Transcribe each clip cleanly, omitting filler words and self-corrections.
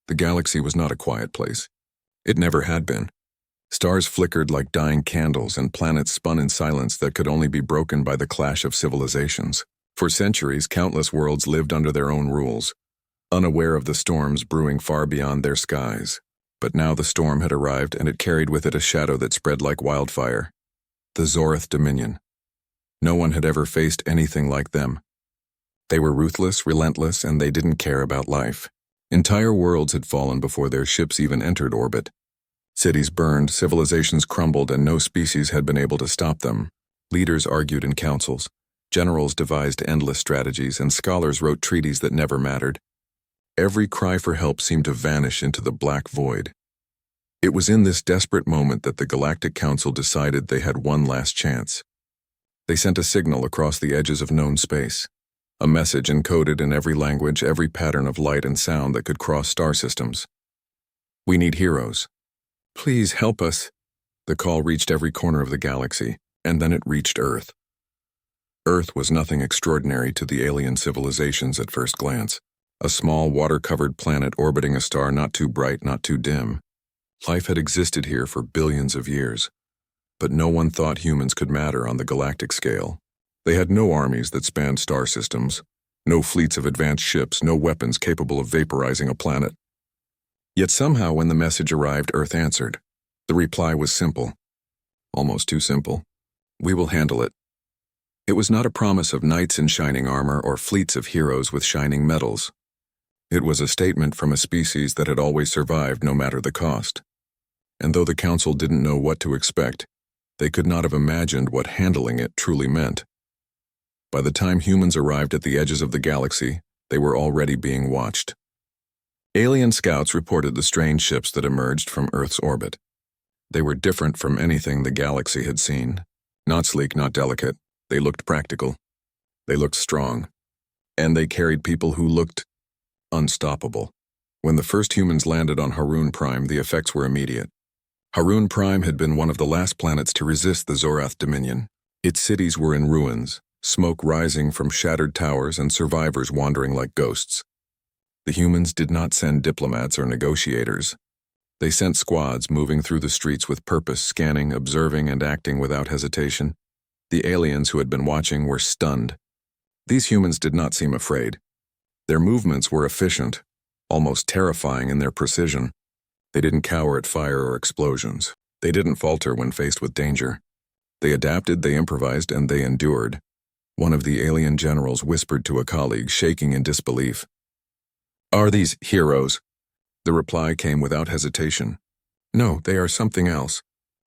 The galaxy was not a quiet place. It never had been. Stars flickered like dying candles and planets spun in silence that could only be broken by the clash of civilizations. For centuries, countless worlds lived under their own rules, unaware of the storms brewing far beyond their skies. But now the storm had arrived, and it carried with it a shadow that spread like wildfire. The Zorath Dominion. No one had ever faced anything like them. They were ruthless, relentless, and they didn't care about life. Entire worlds had fallen before their ships even entered orbit. Cities burned, civilizations crumbled, and no species had been able to stop them. Leaders argued in councils. Generals devised endless strategies, and scholars wrote treaties that never mattered. Every cry for help seemed to vanish into the black void. It was in this desperate moment that the Galactic Council decided they had one last chance. They sent a signal across the edges of known space. A message encoded in every language, every pattern of light and sound that could cross star systems. "We need heroes. Please help us." The call reached every corner of the galaxy, and then it reached Earth. Earth was nothing extraordinary to the alien civilizations at first glance. A small, water-covered planet orbiting a star not too bright, not too dim. Life had existed here for billions of years, but no one thought humans could matter on the galactic scale. They had no armies that spanned star systems, no fleets of advanced ships, no weapons capable of vaporizing a planet. Yet somehow when the message arrived, Earth answered. The reply was simple. Almost too simple. "We will handle it." It was not a promise of knights in shining armor or fleets of heroes with shining medals. It was a statement from a species that had always survived no matter the cost. And though the Council didn't know what to expect, they could not have imagined what handling it truly meant. By the time humans arrived at the edges of the galaxy, they were already being watched. Alien scouts reported the strange ships that emerged from Earth's orbit. They were different from anything the galaxy had seen. Not sleek, not delicate. They looked practical. They looked strong. And they carried people who looked unstoppable. When the first humans landed on Harun Prime, the effects were immediate. Harun Prime had been one of the last planets to resist the Zorath Dominion. Its cities were in ruins, smoke rising from shattered towers and survivors wandering like ghosts. The humans did not send diplomats or negotiators. They sent squads moving through the streets with purpose, scanning, observing, and acting without hesitation. The aliens who had been watching were stunned. These humans did not seem afraid. Their movements were efficient, almost terrifying in their precision. They didn't cower at fire or explosions. They didn't falter when faced with danger. They adapted, they improvised, and they endured. One of the alien generals whispered to a colleague, shaking in disbelief. "Are these heroes?" The reply came without hesitation. "No, they are something else.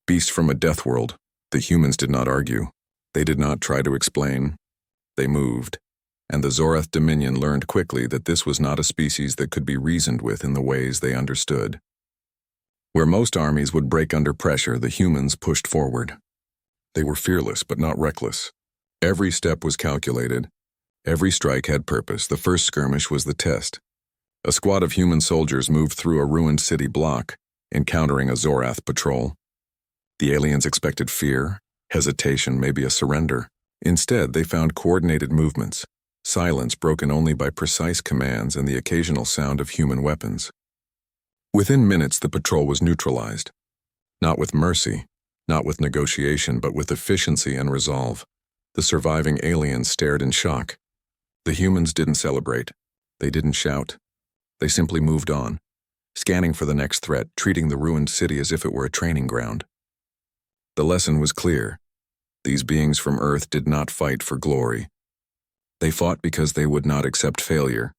Beasts from a death world." The humans did not argue. They did not try to explain. They moved. And the Zorath Dominion learned quickly that this was not a species that could be reasoned with in the ways they understood. Where most armies would break under pressure, the humans pushed forward. They were fearless but not reckless. Every step was calculated. Every strike had purpose. The first skirmish was the test. A squad of human soldiers moved through a ruined city block, encountering a Zorath patrol. The aliens expected fear, hesitation, maybe a surrender. Instead, they found coordinated movements, silence broken only by precise commands and the occasional sound of human weapons. Within minutes, the patrol was neutralized. Not with mercy, not with negotiation, but with efficiency and resolve. The surviving aliens stared in shock. The humans didn't celebrate. They didn't shout. They simply moved on, scanning for the next threat, treating the ruined city as if it were a training ground. The lesson was clear. These beings from Earth did not fight for glory. They fought because they would not accept failure.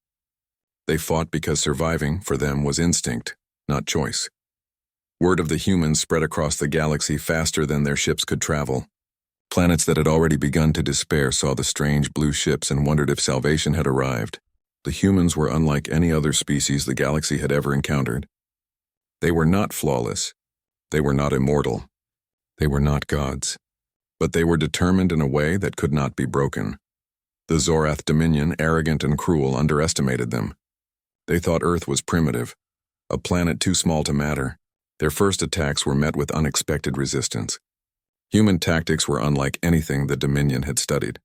They fought because surviving, for them, was instinct, not choice. Word of the humans spread across the galaxy faster than their ships could travel. Planets that had already begun to despair saw the strange blue ships and wondered if salvation had arrived. The humans were unlike any other species the galaxy had ever encountered. They were not flawless. They were not immortal. They were not gods. But they were determined in a way that could not be broken. The Zorath Dominion, arrogant and cruel, underestimated them. They thought Earth was primitive, a planet too small to matter. Their first attacks were met with unexpected resistance. Human tactics were unlike anything the Dominion had studied.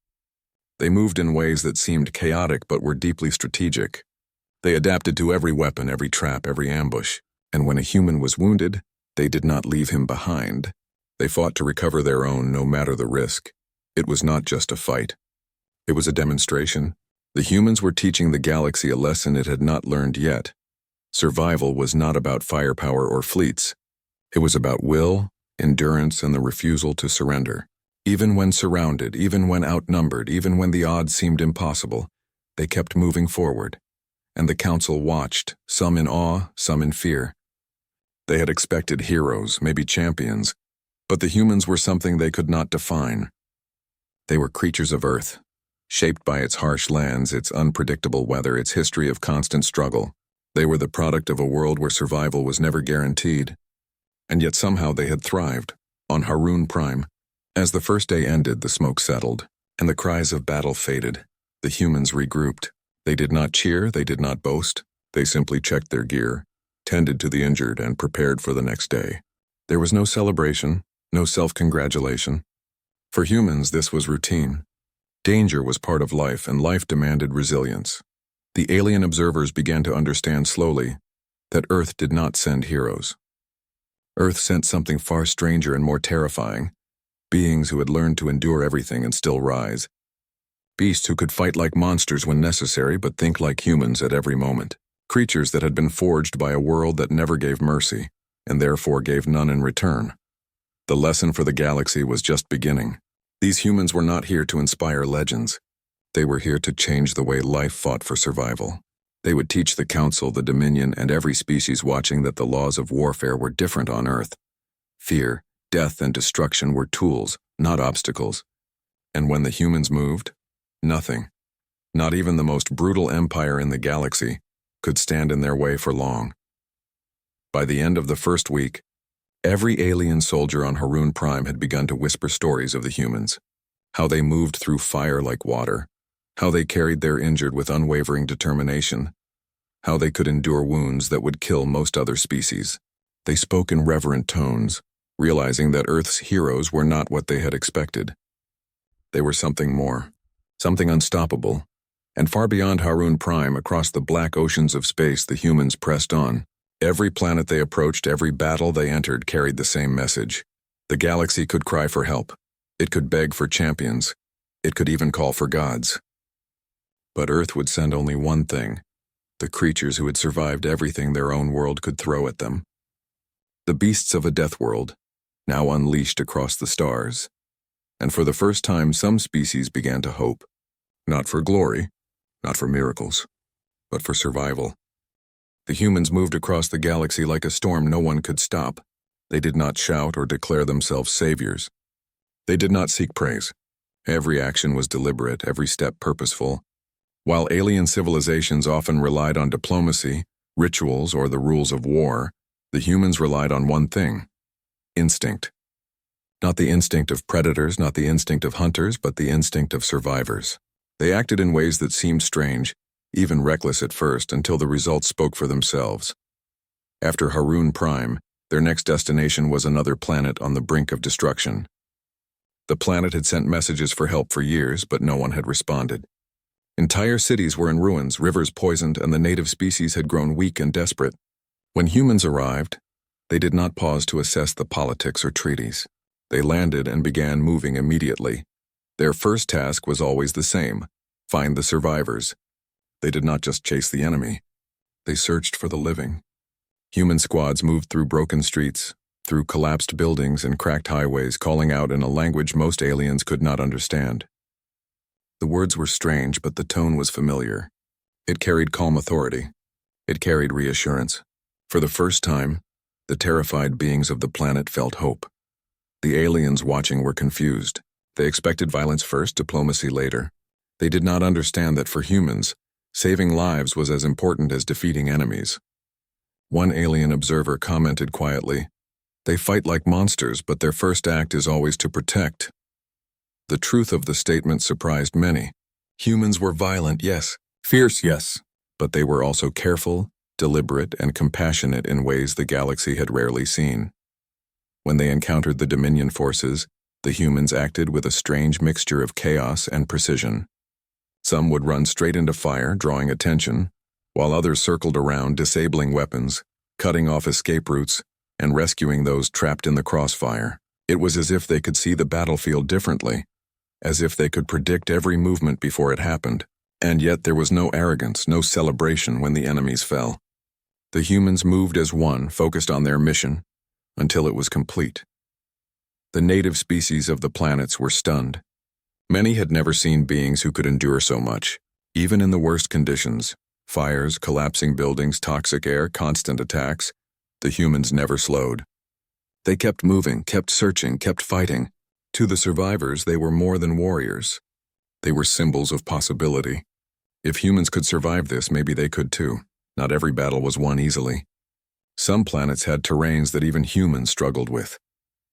They moved in ways that seemed chaotic but were deeply strategic. They adapted to every weapon, every trap, every ambush. And when a human was wounded, they did not leave him behind. They fought to recover their own, no matter the risk. It was not just a fight. It was a demonstration. The humans were teaching the galaxy a lesson it had not learned yet. Survival was not about firepower or fleets. It was about will, endurance, and the refusal to surrender. Even when surrounded, even when outnumbered, even when the odds seemed impossible, they kept moving forward. And the council watched, some in awe, some in fear. They had expected heroes, maybe champions, but the humans were something they could not define. They were creatures of Earth, shaped by its harsh lands, its unpredictable weather, its history of constant struggle. They were the product of a world where survival was never guaranteed. And yet somehow they had thrived, on Harun Prime. As the first day ended, the smoke settled, and the cries of battle faded. The humans regrouped. They did not cheer, they did not boast. They simply checked their gear, tended to the injured, and prepared for the next day. There was no celebration, no self-congratulation. For humans, this was routine. Danger was part of life, and life demanded resilience. The alien observers began to understand slowly that Earth did not send heroes. Earth sent something far stranger and more terrifying, beings who had learned to endure everything and still rise. Beasts who could fight like monsters when necessary but think like humans at every moment. Creatures that had been forged by a world that never gave mercy, and therefore gave none in return. The lesson for the galaxy was just beginning. These humans were not here to inspire legends. They were here to change the way life fought for survival. They would teach the Council, the Dominion, and every species watching that the laws of warfare were different on Earth. Fear, death, and destruction were tools, not obstacles. And when the humans moved, nothing, not even the most brutal empire in the galaxy, could stand in their way for long. By the end of the first week, every alien soldier on Harun Prime had begun to whisper stories of the humans, how they moved through fire like water, how they carried their injured with unwavering determination, how they could endure wounds that would kill most other species. They spoke in reverent tones, realizing that Earth's heroes were not what they had expected. They were something more, something unstoppable, and far beyond Harun Prime, across the black oceans of space, the humans pressed on. Every planet they approached, every battle they entered carried the same message. The galaxy could cry for help. It could beg for champions. It could even call for gods. But Earth would send only one thing: the creatures who had survived everything their own world could throw at them. The beasts of a death world, now unleashed across the stars. And for the first time, some species began to hope. Not for glory, not for miracles, but for survival. The humans moved across the galaxy like a storm no one could stop. They did not shout or declare themselves saviors. They did not seek praise. Every action was deliberate, every step purposeful. While alien civilizations often relied on diplomacy, rituals, or the rules of war, the humans relied on one thing: instinct. Not the instinct of predators, not the instinct of hunters, but the instinct of survivors. They acted in ways that seemed strange, even reckless at first, until the results spoke for themselves. After Harun Prime, their next destination was another planet on the brink of destruction. The planet had sent messages for help for years, but no one had responded. Entire cities were in ruins, rivers poisoned, and the native species had grown weak and desperate. When humans arrived, they did not pause to assess the politics or treaties. They landed and began moving immediately. Their first task was always the same: find the survivors. They did not just chase the enemy. They searched for the living. Human squads moved through broken streets, through collapsed buildings and cracked highways, calling out in a language most aliens could not understand. The words were strange, but the tone was familiar. It carried calm authority. It carried reassurance. For the first time, the terrified beings of the planet felt hope. The aliens watching were confused. They expected violence first, diplomacy later. They did not understand that for humans, saving lives was as important as defeating enemies. One alien observer commented quietly, "They fight like monsters, but their first act is always to protect." The truth of the statement surprised many. Humans were violent, yes. Fierce, yes. But they were also careful, deliberate, and compassionate in ways the galaxy had rarely seen. When they encountered the Dominion forces, the humans acted with a strange mixture of chaos and precision. Some would run straight into fire, drawing attention, while others circled around, disabling weapons, cutting off escape routes, and rescuing those trapped in the crossfire. It was as if they could see the battlefield differently, as if they could predict every movement before it happened. And yet there was no arrogance, no celebration when the enemies fell. The humans moved as one, focused on their mission, until it was complete. The native species of the planets were stunned. Many had never seen beings who could endure so much, even in the worst conditions: fires, collapsing buildings, toxic air, constant attacks. The humans never slowed. They kept moving, kept searching, kept fighting. To the survivors, they were more than warriors. They were symbols of possibility. If humans could survive this, maybe they could too. Not every battle was won easily. Some planets had terrains that even humans struggled with: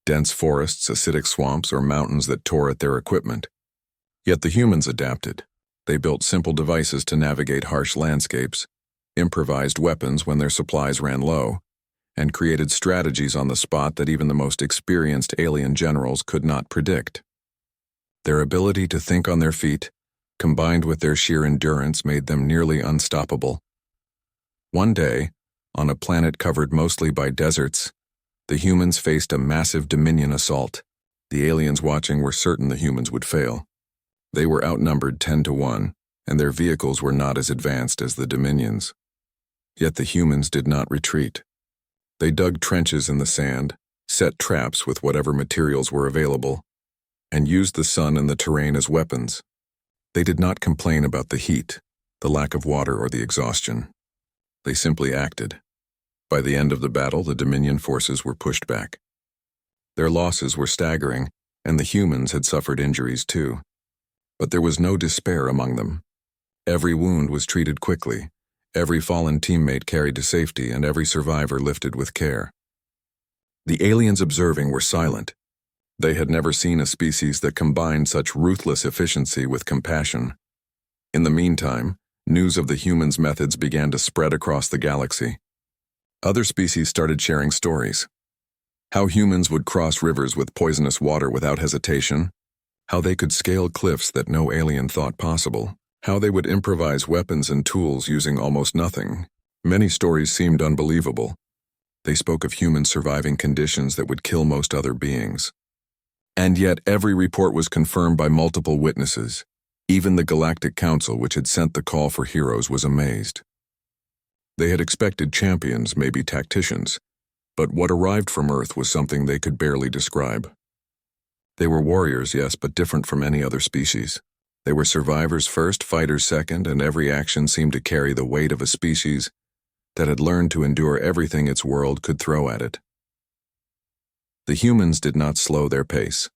dense forests, acidic swamps, or mountains that tore at their equipment. Yet the humans adapted. They built simple devices to navigate harsh landscapes, improvised weapons when their supplies ran low, and created strategies on the spot that even the most experienced alien generals could not predict. Their ability to think on their feet, combined with their sheer endurance, made them nearly unstoppable. One day, on a planet covered mostly by deserts, the humans faced a massive Dominion assault. The aliens watching were certain the humans would fail. They were outnumbered 10-1, and their vehicles were not as advanced as the Dominions. Yet the humans did not retreat. They dug trenches in the sand, set traps with whatever materials were available, and used the sun and the terrain as weapons. They did not complain about the heat, the lack of water, or the exhaustion. They simply acted. By the end of the battle, the Dominion forces were pushed back. Their losses were staggering, and the humans had suffered injuries too. But there was no despair among them. Every wound was treated quickly, every fallen teammate carried to safety, and every survivor lifted with care. The aliens observing were silent. They had never seen a species that combined such ruthless efficiency with compassion. In the meantime, news of the humans' methods began to spread across the galaxy. Other species started sharing stories. How humans would cross rivers with poisonous water without hesitation, how they could scale cliffs that no alien thought possible, how they would improvise weapons and tools using almost nothing. Many stories seemed unbelievable. They spoke of humans surviving conditions that would kill most other beings. And yet every report was confirmed by multiple witnesses. Even the Galactic Council, which had sent the call for heroes, was amazed. They had expected champions, maybe tacticians, but what arrived from Earth was something they could barely describe. They were warriors, yes, but different from any other species. They were survivors first, fighters second, and every action seemed to carry the weight of a species that had learned to endure everything its world could throw at it. The humans did not slow their pace.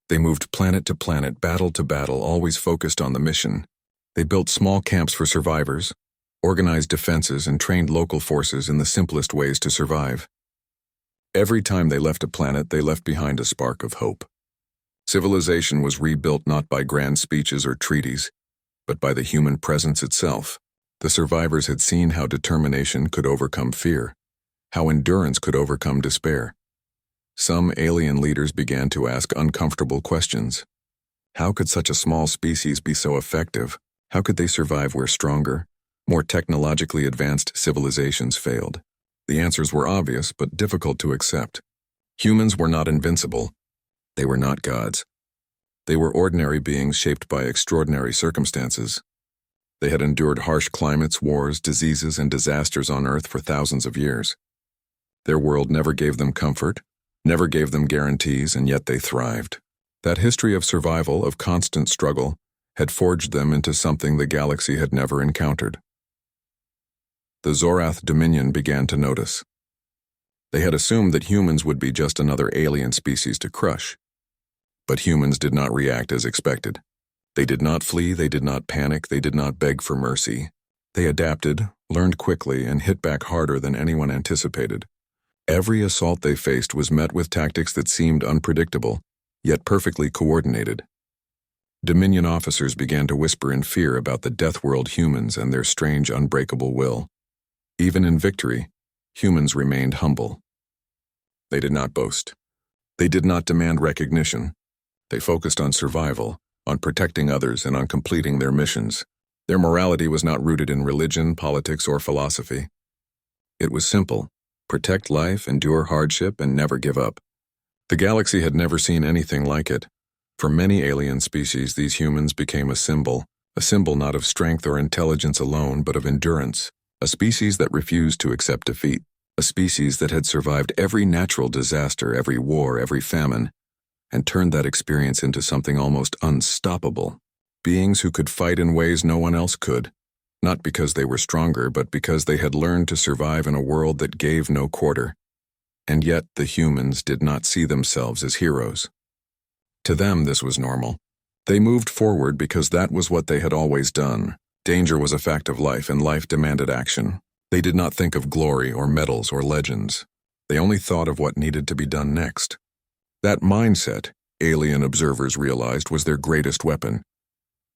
They moved planet to planet, battle to battle, always focused on the mission. They built small camps for survivors, organized defenses, and trained local forces in the simplest ways to survive. Every time they left a planet, they left behind a spark of hope. Civilization was rebuilt not by grand speeches or treaties, but by the human presence itself. The survivors had seen how determination could overcome fear, how endurance could overcome despair. Some alien leaders began to ask uncomfortable questions. How could such a small species be so effective? How could they survive where stronger, more technologically advanced civilizations failed? The answers were obvious, but difficult to accept. Humans were not invincible. They were not gods. They were ordinary beings shaped by extraordinary circumstances. They had endured harsh climates, wars, diseases, and disasters on Earth for thousands of years. Their world never gave them comfort, never gave them guarantees, and yet they thrived. That history of survival, of constant struggle, had forged them into something the galaxy had never encountered. The Zorath Dominion began to notice. They had assumed that humans would be just another alien species to crush. But humans did not react as expected. They did not flee, they did not panic, they did not beg for mercy. They adapted, learned quickly, and hit back harder than anyone anticipated. Every assault they faced was met with tactics that seemed unpredictable, yet perfectly coordinated. Dominion officers began to whisper in fear about the Death World humans and their strange, unbreakable will. Even in victory, humans remained humble. They did not boast. They did not demand recognition. They focused on survival, on protecting others, and on completing their missions. Their morality was not rooted in religion, politics, or philosophy. It was simple: protect life, endure hardship, and never give up. The galaxy had never seen anything like it. For many alien species, these humans became a symbol not of strength or intelligence alone, but of endurance, a species that refused to accept defeat, a species that had survived every natural disaster, every war, every famine, and turned that experience into something almost unstoppable. Beings who could fight in ways no one else could, not because they were stronger, but because they had learned to survive in a world that gave no quarter. And yet the humans did not see themselves as heroes. To them, this was normal. They moved forward because that was what they had always done. Danger was a fact of life, and life demanded action. They did not think of glory or medals or legends. They only thought of what needed to be done next. That mindset, alien observers realized, was their greatest weapon.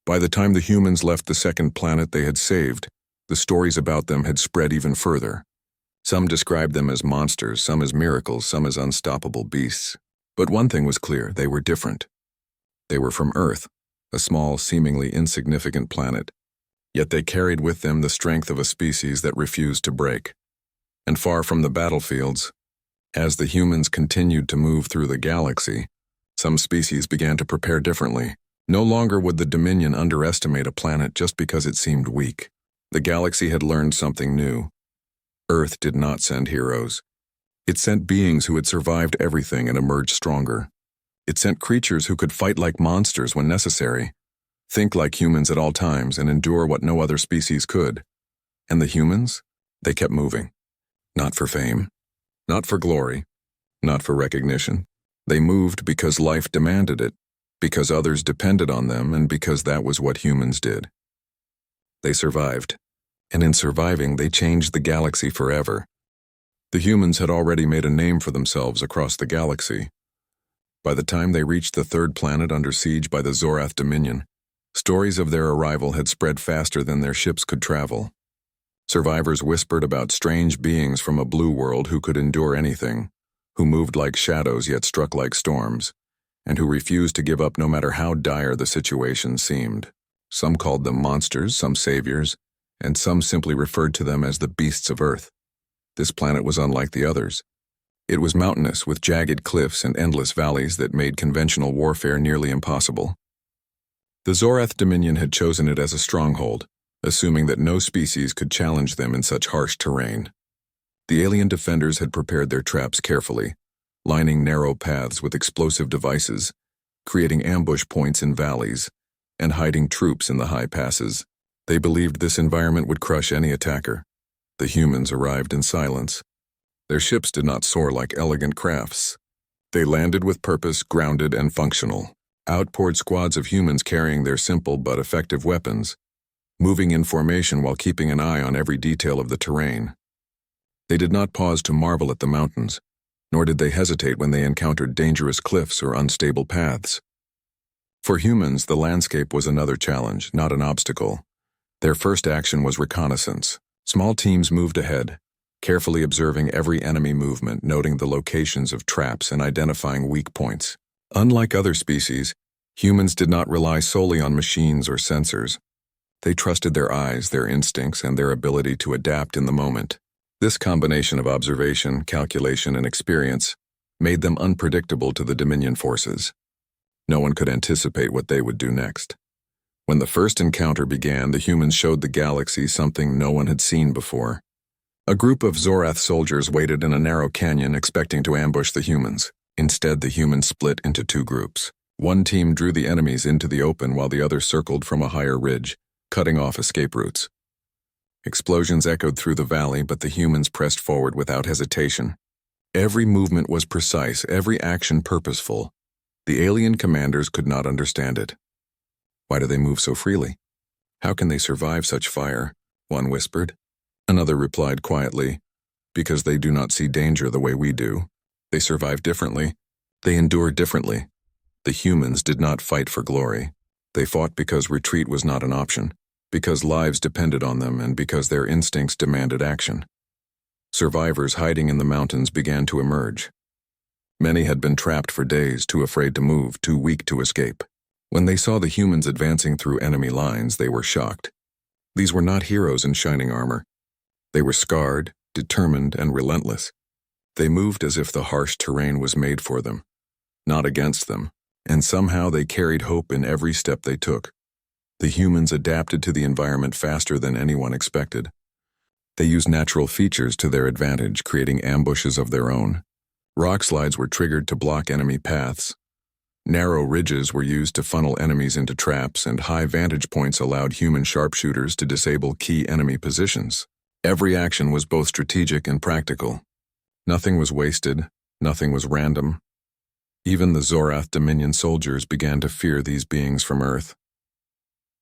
By the time the humans left the second planet they had saved, the stories about them had spread even further. Some described them as monsters, some as miracles, some as unstoppable beasts. But one thing was clear: they were different. They were from Earth, a small, seemingly insignificant planet. Yet they carried with them the strength of a species that refused to break. And far from the battlefields, as the humans continued to move through the galaxy, some species began to prepare differently. No longer would the Dominion underestimate a planet just because it seemed weak. The galaxy had learned something new. Earth did not send heroes. It sent beings who had survived everything and emerged stronger. It sent creatures who could fight like monsters when necessary, think like humans at all times, and endure what no other species could. And the humans? They kept moving. Not for fame, not for glory, not for recognition. They moved because life demanded it, because others depended on them, and because that was what humans did. They survived, and in surviving they changed the galaxy forever. The humans had already made a name for themselves across the galaxy. By the time they reached the third planet under siege by the Zorath Dominion, stories of their arrival had spread faster than their ships could travel. Survivors whispered about strange beings from a blue world who could endure anything, who moved like shadows yet struck like storms, and who refused to give up no matter how dire the situation seemed. Some called them monsters, some saviors, and some simply referred to them as the beasts of Earth. This planet was unlike the others. It was mountainous, with jagged cliffs and endless valleys that made conventional warfare nearly impossible. The Zorath Dominion had chosen it as a stronghold, assuming that no species could challenge them in such harsh terrain. The alien defenders had prepared their traps carefully, lining narrow paths with explosive devices, creating ambush points in valleys, and hiding troops in the high passes. They believed this environment would crush any attacker. The humans arrived in silence. Their ships did not soar like elegant crafts. They landed with purpose, grounded and functional. Outpoured squads of humans carrying their simple but effective weapons, moving in formation while keeping an eye on every detail of the terrain. They did not pause to marvel at the mountains, nor did they hesitate when they encountered dangerous cliffs or unstable paths. For humans, the landscape was another challenge, not an obstacle. Their first action was reconnaissance. Small teams moved ahead, carefully observing every enemy movement, noting the locations of traps and identifying weak points. Unlike other species, humans did not rely solely on machines or sensors. They trusted their eyes, their instincts, and their ability to adapt in the moment. This combination of observation, calculation, and experience made them unpredictable to the Dominion forces. No one could anticipate what they would do next. When the first encounter began, the humans showed the galaxy something no one had seen before. A group of Zorath soldiers waited in a narrow canyon expecting to ambush the humans. Instead, the humans split into two groups. One team drew the enemies into the open while the other circled from a higher ridge, cutting off escape routes. Explosions echoed through the valley, but the humans pressed forward without hesitation. Every movement was precise, every action purposeful. The alien commanders could not understand it. Why do they move so freely? How can they survive such fire? One whispered. Another replied quietly, because they do not see danger the way we do. They survive differently. They endure differently. The humans did not fight for glory. They fought because retreat was not an option, because lives depended on them, and because their instincts demanded action. Survivors hiding in the mountains began to emerge. Many had been trapped for days, too afraid to move, too weak to escape. When they saw the humans advancing through enemy lines, they were shocked. These were not heroes in shining armor. They were scarred, determined, and relentless. They moved as if the harsh terrain was made for them, not against them, and somehow they carried hope in every step they took. The humans adapted to the environment faster than anyone expected. They used natural features to their advantage, creating ambushes of their own. Rock slides were triggered to block enemy paths. Narrow ridges were used to funnel enemies into traps, and high vantage points allowed human sharpshooters to disable key enemy positions. Every action was both strategic and practical. Nothing was wasted, nothing was random. Even the Zorath Dominion soldiers began to fear these beings from Earth.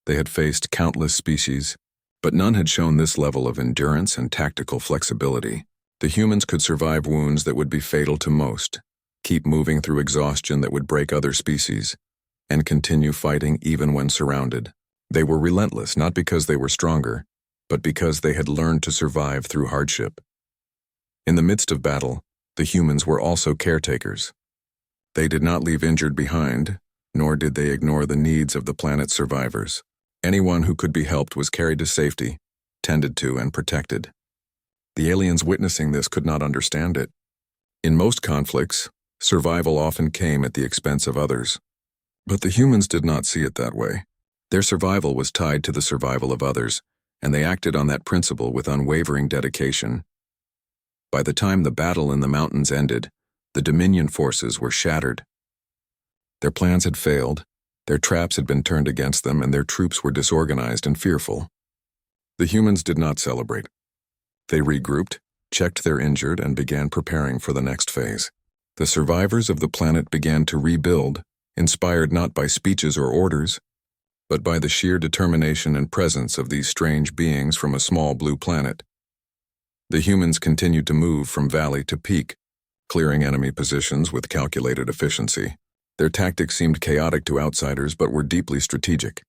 They had faced countless species, but none had shown this level of endurance and tactical flexibility. The humans could survive wounds that would be fatal to most, keep moving through exhaustion that would break other species, and continue fighting even when surrounded. They were relentless not because they were stronger, but because they had learned to survive through hardship. In the midst of battle, the humans were also caretakers. They did not leave injured behind, nor did they ignore the needs of the planet's survivors. Anyone who could be helped was carried to safety, tended to, and protected. The aliens witnessing this could not understand it. In most conflicts, survival often came at the expense of others. But the humans did not see it that way. Their survival was tied to the survival of others, and they acted on that principle with unwavering dedication. By the time the battle in the mountains ended, the Dominion forces were shattered. Their plans had failed, their traps had been turned against them, and their troops were disorganized and fearful. The humans did not celebrate. They regrouped, checked their injured, and began preparing for the next phase. The survivors of the planet began to rebuild, inspired not by speeches or orders, but by the sheer determination and presence of these strange beings from a small blue planet. The humans continued to move from valley to peak, clearing enemy positions with calculated efficiency. Their tactics seemed chaotic to outsiders but were deeply strategic.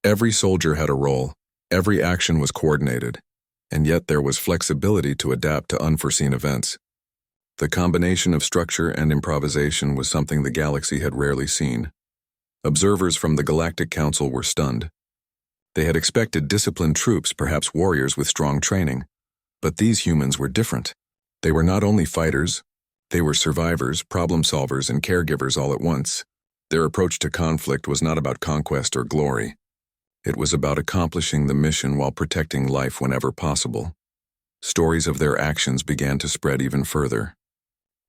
Every soldier had a role, every action was coordinated, and yet there was flexibility to adapt to unforeseen events. The combination of structure and improvisation was something the galaxy had rarely seen. Observers from the Galactic Council were stunned. They had expected disciplined troops, perhaps warriors with strong training. But these humans were different. They were not only fighters, they were survivors, problem solvers, and caregivers all at once. Their approach to conflict was not about conquest or glory. It was about accomplishing the mission while protecting life whenever possible. Stories of their actions began to spread even further.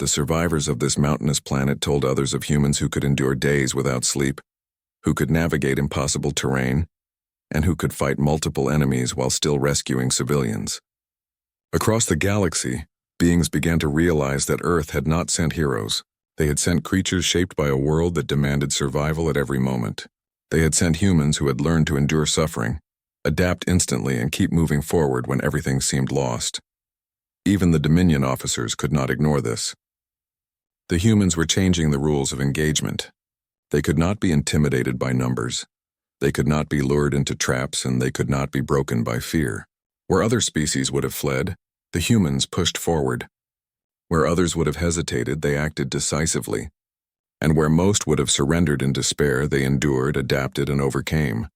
The survivors of this mountainous planet told others of humans who could endure days without sleep, who could navigate impossible terrain, and who could fight multiple enemies while still rescuing civilians. Across the galaxy, beings began to realize that Earth had not sent heroes. They had sent creatures shaped by a world that demanded survival at every moment. They had sent humans who had learned to endure suffering, adapt instantly, and keep moving forward when everything seemed lost. Even the Dominion officers could not ignore this. The humans were changing the rules of engagement. They could not be intimidated by numbers. They could not be lured into traps, and they could not be broken by fear. Where other species would have fled, the humans pushed forward. Where others would have hesitated, they acted decisively. And where most would have surrendered in despair, they endured, adapted, and overcame.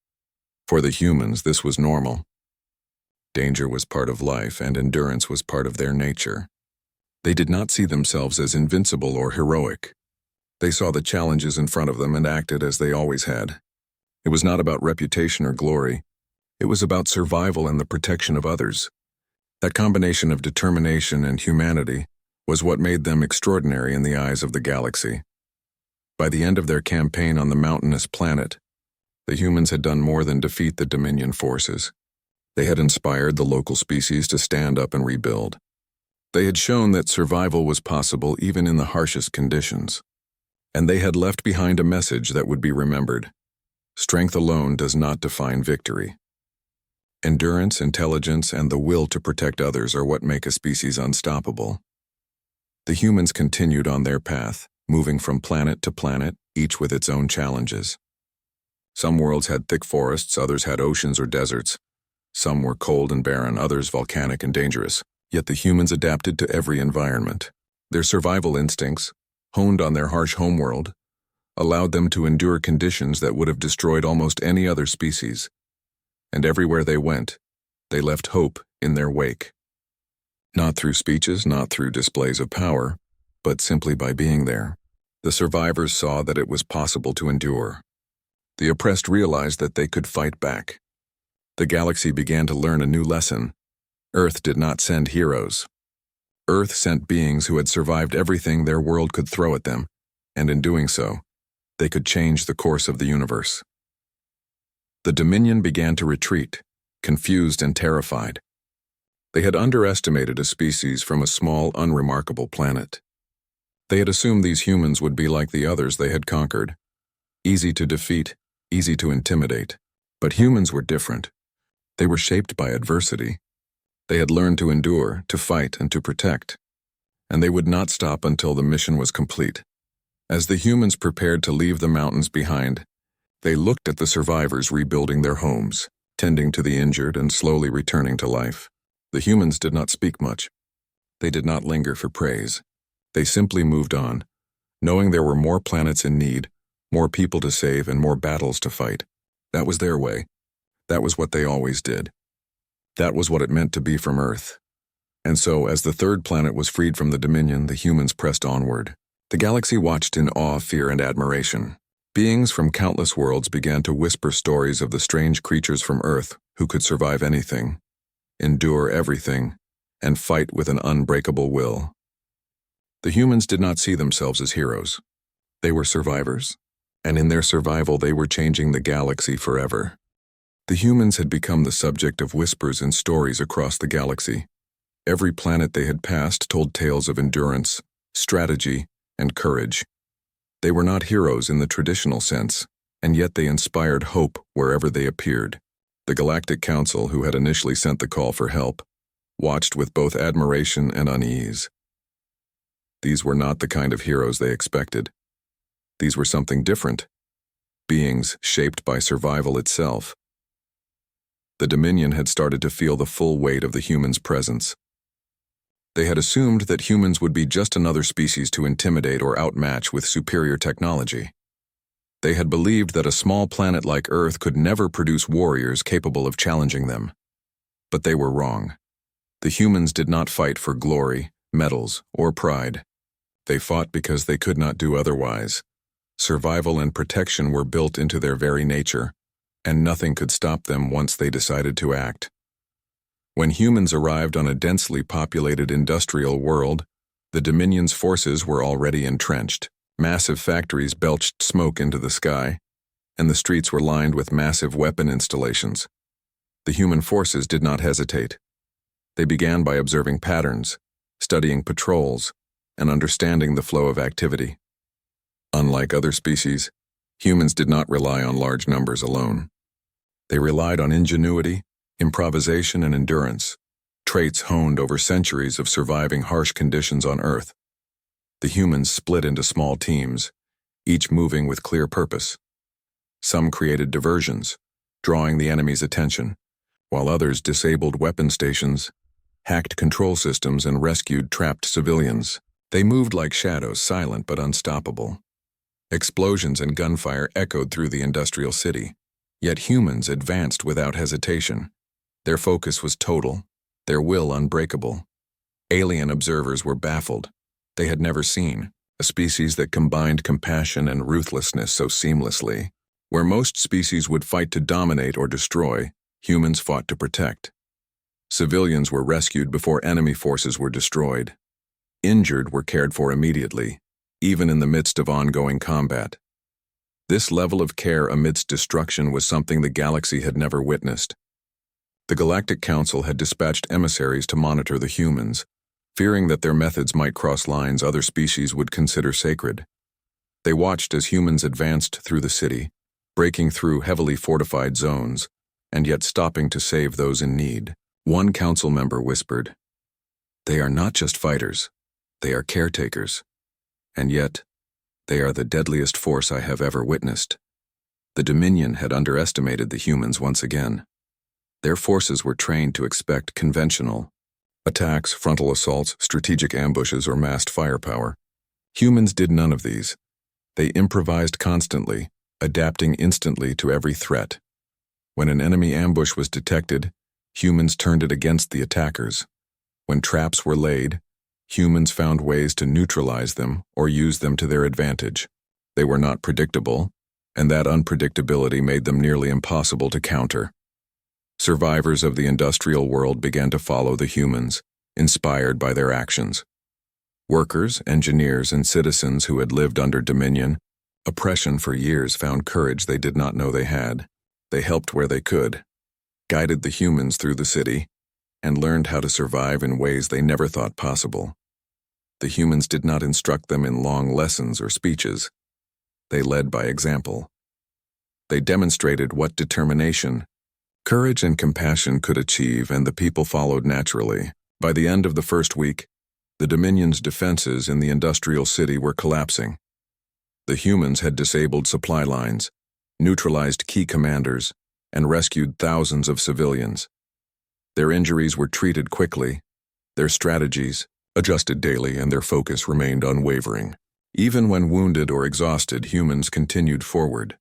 For the humans, this was normal. Danger was part of life, and endurance was part of their nature. They did not see themselves as invincible or heroic. They saw the challenges in front of them and acted as they always had. It was not about reputation or glory. It was about survival and the protection of others. That combination of determination and humanity was what made them extraordinary in the eyes of the galaxy. By the end of their campaign on the mountainous planet, the humans had done more than defeat the Dominion forces. They had inspired the local species to stand up and rebuild. They had shown that survival was possible even in the harshest conditions. And they had left behind a message that would be remembered. Strength alone does not define victory. Endurance, intelligence, and the will to protect others are what make a species unstoppable. The humans continued on their path, moving from planet to planet, each with its own challenges. Some worlds had thick forests, others had oceans or deserts. Some were cold and barren, others volcanic and dangerous. Yet the humans adapted to every environment. Their survival instincts, honed on their harsh homeworld, allowed them to endure conditions that would have destroyed almost any other species. and everywhere they went, they left hope in their wake. Not through speeches, not through displays of power, but simply by being there. The survivors saw that it was possible to endure. The oppressed realized that they could fight back. The galaxy began to learn a new lesson. Earth did not send heroes. Earth sent beings who had survived everything their world could throw at them, and in doing so, they could change the course of the universe. The Dominion began to retreat, confused and terrified. They had underestimated a species from a small, unremarkable planet. They had assumed these humans would be like the others they had conquered, easy to defeat, easy to intimidate. But humans were different. They were shaped by adversity. They had learned to endure, to fight, and to protect. And they would not stop until the mission was complete. As the humans prepared to leave the mountains behind, they looked at the survivors rebuilding their homes, tending to the injured and slowly returning to life. The humans did not speak much. They did not linger for praise. They simply moved on, knowing there were more planets in need, more people to save, and more battles to fight. That was their way. That was what they always did. That was what it meant to be from Earth. And so, as the third planet was freed from the Dominion, the humans pressed onward. The galaxy watched in awe, fear, and admiration. Beings from countless worlds began to whisper stories of the strange creatures from Earth who could survive anything, endure everything, and fight with an unbreakable will. The humans did not see themselves as heroes. They were survivors, and in their survival they were changing the galaxy forever. The humans had become the subject of whispers and stories across the galaxy. Every planet they had passed told tales of endurance, strategy, and courage. They were not heroes in the traditional sense, and yet they inspired hope wherever they appeared. The Galactic Council, who had initially sent the call for help, watched with both admiration and unease. These were not the kind of heroes they expected. These were something different, beings shaped by survival itself. The Dominion had started to feel the full weight of the humans' presence. They had assumed that humans would be just another species to intimidate or outmatch with superior technology. They had believed that a small planet like Earth could never produce warriors capable of challenging them. But they were wrong. The humans did not fight for glory, medals, or pride. They fought because they could not do otherwise. Survival and protection were built into their very nature, and nothing could stop them once they decided to act. When humans arrived on a densely populated industrial world, the Dominion's forces were already entrenched. Massive factories belched smoke into the sky, and the streets were lined with massive weapon installations. The human forces did not hesitate. They began by observing patterns, studying patrols, and understanding the flow of activity. Unlike other species, humans did not rely on large numbers alone. They relied on ingenuity, improvisation, and endurance, traits honed over centuries of surviving harsh conditions on Earth. The humans split into small teams, each moving with clear purpose. Some created diversions, drawing the enemy's attention, while others disabled weapon stations, hacked control systems, and rescued trapped civilians. They moved like shadows, silent but unstoppable. Explosions and gunfire echoed through the industrial city, yet humans advanced without hesitation. Their focus was total, their will unbreakable. Alien observers were baffled. They had never seen a species that combined compassion and ruthlessness so seamlessly. Where most species would fight to dominate or destroy, humans fought to protect. Civilians were rescued before enemy forces were destroyed. Injured were cared for immediately, even in the midst of ongoing combat. This level of care amidst destruction was something the galaxy had never witnessed. The Galactic Council had dispatched emissaries to monitor the humans, fearing that their methods might cross lines other species would consider sacred. They watched as humans advanced through the city, breaking through heavily fortified zones, and yet stopping to save those in need. One council member whispered, "They are not just fighters, they are caretakers. And yet, they are the deadliest force I have ever witnessed." The Dominion had underestimated the humans once again. Their forces were trained to expect conventional attacks, frontal assaults, strategic ambushes, or massed firepower. Humans did none of these. They improvised constantly, adapting instantly to every threat. When an enemy ambush was detected, humans turned it against the attackers. When traps were laid, humans found ways to neutralize them or use them to their advantage. They were not predictable, and that unpredictability made them nearly impossible to counter. Survivors of the industrial world began to follow the humans, inspired by their actions. Workers, engineers, and citizens who had lived under dominion, oppression for years found courage they did not know they had. They helped where they could, guided the humans through the city, and learned how to survive in ways they never thought possible. The humans did not instruct them in long lessons or speeches. They led by example. They demonstrated what determination, courage, and compassion could achieve, and the people followed naturally. By the end of the first week, the Dominion's defenses in the industrial city were collapsing. The humans had disabled supply lines, neutralized key commanders, and rescued thousands of civilians. Their injuries were treated quickly, their strategies adjusted daily, and their focus remained unwavering. Even when wounded or exhausted, humans continued forward.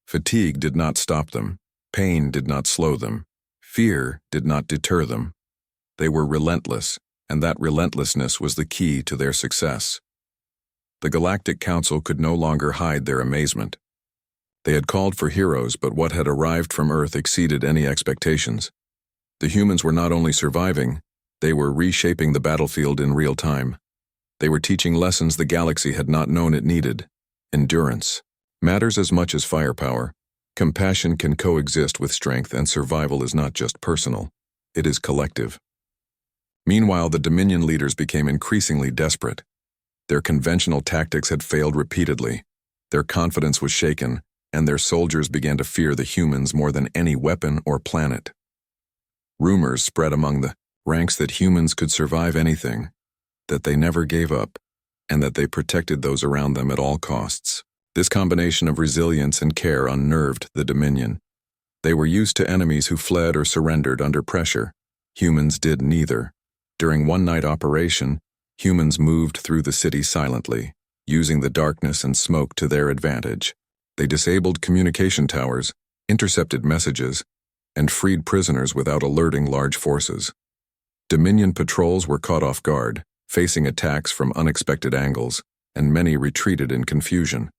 Fatigue did not stop them. Pain did not slow them. Fear did not deter them. They were relentless, and that relentlessness was the key to their success. The Galactic Council could no longer hide their amazement. They had called for heroes, but what had arrived from Earth exceeded any expectations. The humans were not only surviving, they were reshaping the battlefield in real time. They were teaching lessons the galaxy had not known it needed. Endurance matters as much as firepower. Compassion can coexist with strength, and survival is not just personal, it is collective. Meanwhile, the Dominion leaders became increasingly desperate. Their conventional tactics had failed repeatedly. Their confidence was shaken, and their soldiers began to fear the humans more than any weapon or planet. Rumors spread among the ranks that humans could survive anything, that they never gave up, and that they protected those around them at all costs. This combination of resilience and care unnerved the Dominion. They were used to enemies who fled or surrendered under pressure. Humans did neither. During one-night operation, humans moved through the city silently, using the darkness and smoke to their advantage. They disabled communication towers, intercepted messages, and freed prisoners without alerting large forces. Dominion patrols were caught off guard, facing attacks from unexpected angles, and many retreated in confusion.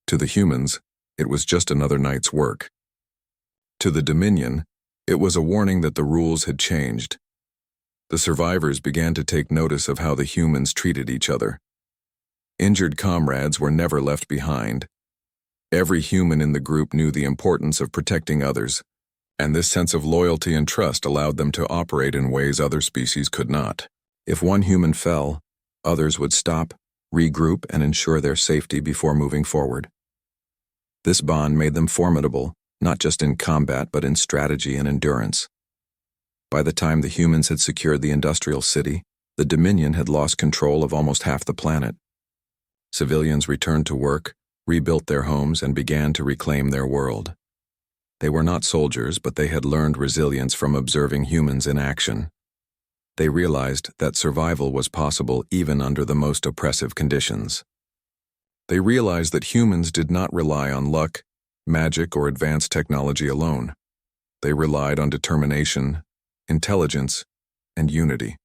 To the humans, it was just another night's work. To the Dominion, it was a warning that the rules had changed. The survivors began to take notice of how the humans treated each other. Injured comrades were never left behind. Every human in the group knew the importance of protecting others, and this sense of loyalty and trust allowed them to operate in ways other species could not. If one human fell, others would stop, regroup, and ensure their safety before moving forward. This bond made them formidable, not just in combat but in strategy and endurance. By the time the humans had secured the industrial city, the Dominion had lost control of almost half the planet. Civilians returned to work, rebuilt their homes, and began to reclaim their world. They were not soldiers, but they had learned resilience from observing humans in action. They realized that survival was possible even under the most oppressive conditions. They realized that humans did not rely on luck, magic, or advanced technology alone. They relied on determination, intelligence, and unity.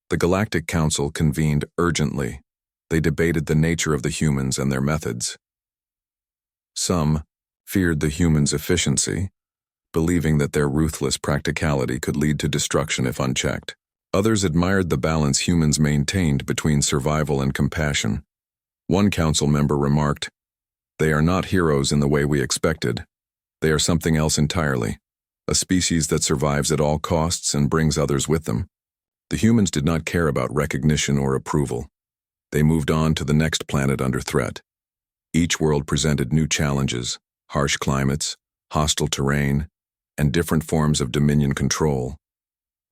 The Galactic Council convened urgently. They debated the nature of the humans and their methods. Some feared the humans' efficiency, believing that their ruthless practicality could lead to destruction if unchecked. Others admired the balance humans maintained between survival and compassion. One council member remarked, "They are not heroes in the way we expected. They are something else entirely, a species that survives at all costs and brings others with them." The humans did not care about recognition or approval. They moved on to the next planet under threat. Each world presented new challenges, harsh climates, hostile terrain, and different forms of Dominion control.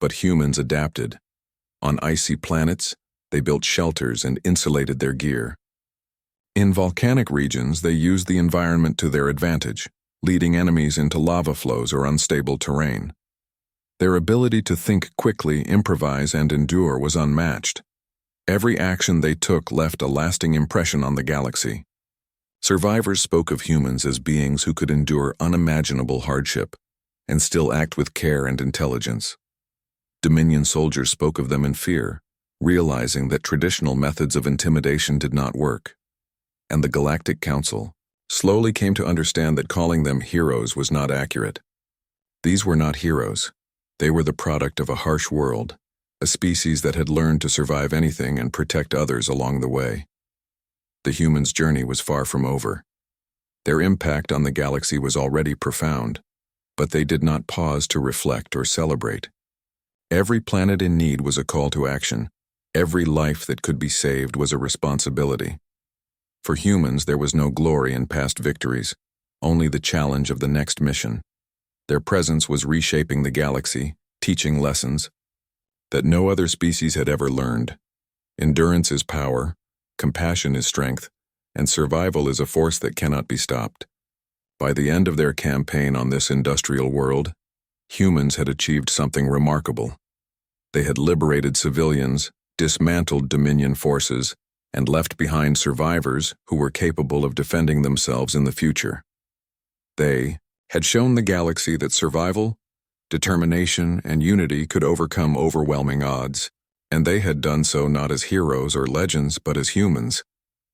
But humans adapted. On icy planets, they built shelters and insulated their gear. In volcanic regions, they used the environment to their advantage, leading enemies into lava flows or unstable terrain. Their ability to think quickly, improvise, and endure was unmatched. Every action they took left a lasting impression on the galaxy. Survivors spoke of humans as beings who could endure unimaginable hardship and still act with care and intelligence. Dominion soldiers spoke of them in fear, realizing that traditional methods of intimidation did not work. And the Galactic Council slowly came to understand that calling them heroes was not accurate. These were not heroes. They were the product of a harsh world, a species that had learned to survive anything and protect others along the way. The humans' journey was far from over. Their impact on the galaxy was already profound, but they did not pause to reflect or celebrate. Every planet in need was a call to action. Every life that could be saved was a responsibility. For humans, there was no glory in past victories, only the challenge of the next mission. Their presence was reshaping the galaxy, teaching lessons that no other species had ever learned. Endurance is power, compassion is strength, and survival is a force that cannot be stopped. By the end of their campaign on this industrial world, humans had achieved something remarkable. They had liberated civilians, dismantled Dominion forces, and left behind survivors who were capable of defending themselves in the future. They had shown the galaxy that survival, determination, and unity could overcome overwhelming odds, and they had done so not as heroes or legends but as humans,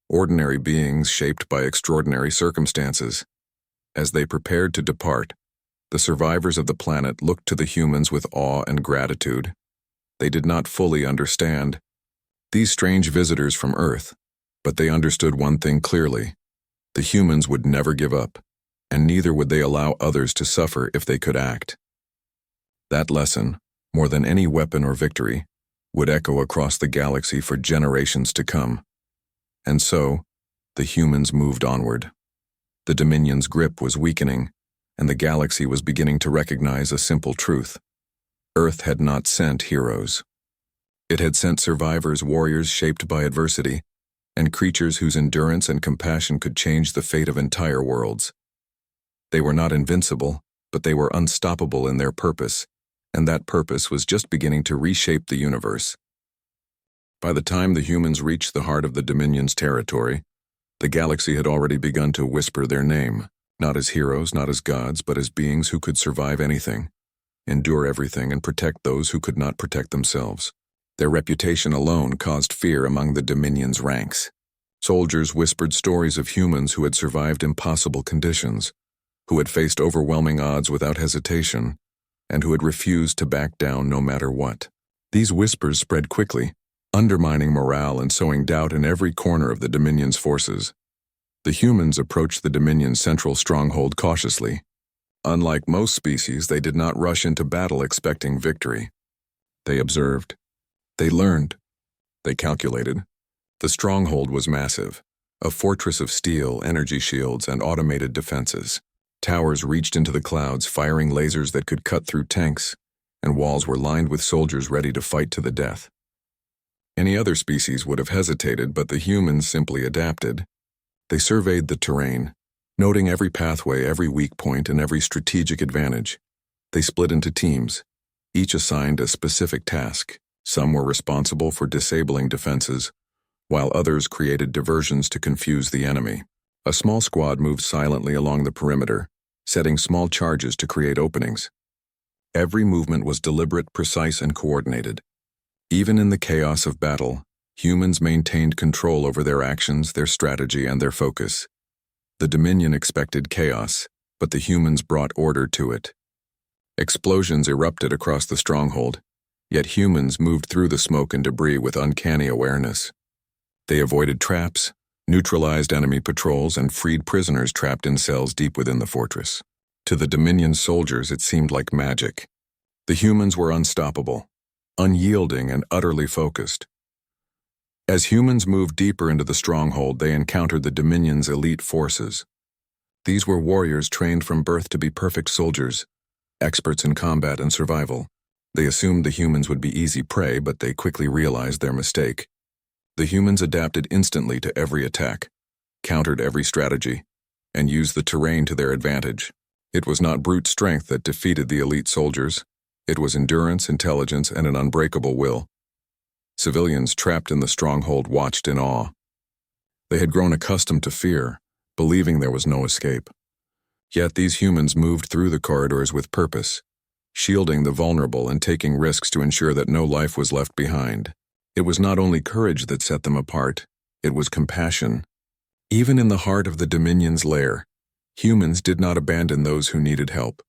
ordinary beings shaped by extraordinary circumstances. As they prepared to depart, the survivors of the planet looked to the humans with awe and gratitude. They did not fully understand these strange visitors from Earth, but they understood one thing clearly: the humans would never give up, and neither would they allow others to suffer if they could act. That lesson, more than any weapon or victory, would echo across the galaxy for generations to come. And so, the humans moved onward. The Dominion's grip was weakening, and the galaxy was beginning to recognize a simple truth. Earth had not sent heroes. It had sent survivors, warriors shaped by adversity, and creatures whose endurance and compassion could change the fate of entire worlds. They were not invincible, but they were unstoppable in their purpose, and that purpose was just beginning to reshape the universe. By the time the humans reached the heart of the Dominion's territory, the galaxy had already begun to whisper their name, not as heroes, not as gods, but as beings who could survive anything, endure everything, and protect those who could not protect themselves. Their reputation alone caused fear among the Dominion's ranks. Soldiers whispered stories of humans who had survived impossible conditions, who had faced overwhelming odds without hesitation, and who had refused to back down no matter what. These whispers spread quickly, undermining morale and sowing doubt in every corner of the Dominion's forces. The humans approached the Dominion's central stronghold cautiously. Unlike most species, they did not rush into battle expecting victory. They observed. They learned. They calculated. The stronghold was massive, a fortress of steel, energy shields, and automated defenses. Towers reached into the clouds, firing lasers that could cut through tanks, and walls were lined with soldiers ready to fight to the death. Any other species would have hesitated, but the humans simply adapted. They surveyed the terrain, noting every pathway, every weak point, and every strategic advantage. They split into teams, each assigned a specific task. Some were responsible for disabling defenses, while others created diversions to confuse the enemy. A small squad moved silently along the perimeter, setting small charges to create openings. Every movement was deliberate, precise, and coordinated. Even in the chaos of battle, humans maintained control over their actions, their strategy, and their focus. The Dominion expected chaos, but the humans brought order to it. Explosions erupted across the stronghold, yet humans moved through the smoke and debris with uncanny awareness. They avoided traps, neutralized enemy patrols, and freed prisoners trapped in cells deep within the fortress. To the Dominion soldiers, it seemed like magic. The humans were unstoppable, unyielding, and utterly focused. As humans moved deeper into the stronghold, they encountered the Dominion's elite forces. These were warriors trained from birth to be perfect soldiers, experts in combat and survival. They assumed the humans would be easy prey, but they quickly realized their mistake. The humans adapted instantly to every attack, countered every strategy, and used the terrain to their advantage. It was not brute strength that defeated the elite soldiers. It was endurance, intelligence, and an unbreakable will. Civilians trapped in the stronghold watched in awe. They had grown accustomed to fear, believing there was no escape. Yet these humans moved through the corridors with purpose, shielding the vulnerable and taking risks to ensure that no life was left behind. It was not only courage that set them apart, it was compassion. Even in the heart of the Dominion's lair, humans did not abandon those who needed help.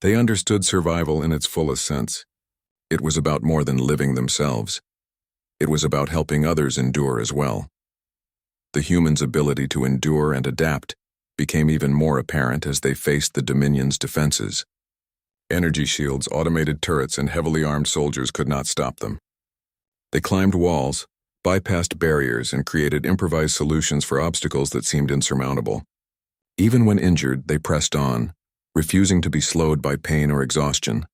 They understood survival in its fullest sense. It was about more than living themselves. It was about helping others endure as well. The humans' ability to endure and adapt became even more apparent as they faced the Dominion's defenses. Energy shields, automated turrets, and heavily armed soldiers could not stop them. They climbed walls, bypassed barriers, and created improvised solutions for obstacles that seemed insurmountable. Even when injured, they pressed on, refusing to be slowed by pain or exhaustion.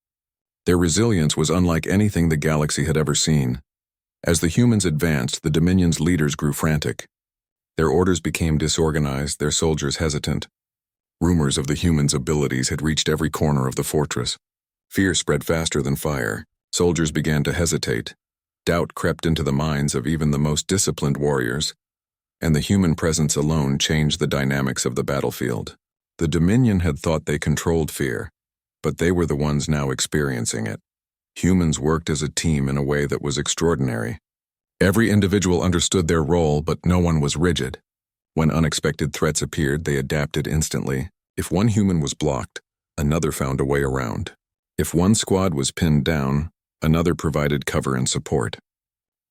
Their resilience was unlike anything the galaxy had ever seen. As the humans advanced, the Dominion's leaders grew frantic. Their orders became disorganized, their soldiers hesitant. Rumors of the humans' abilities had reached every corner of the fortress. Fear spread faster than fire. Soldiers began to hesitate. Doubt crept into the minds of even the most disciplined warriors, and the human presence alone changed the dynamics of the battlefield. The Dominion had thought they controlled fear, but they were the ones now experiencing it. Humans worked as a team in a way that was extraordinary. Every individual understood their role, but no one was rigid. When unexpected threats appeared, they adapted instantly. If one human was blocked, another found a way around. If one squad was pinned down, another provided cover and support.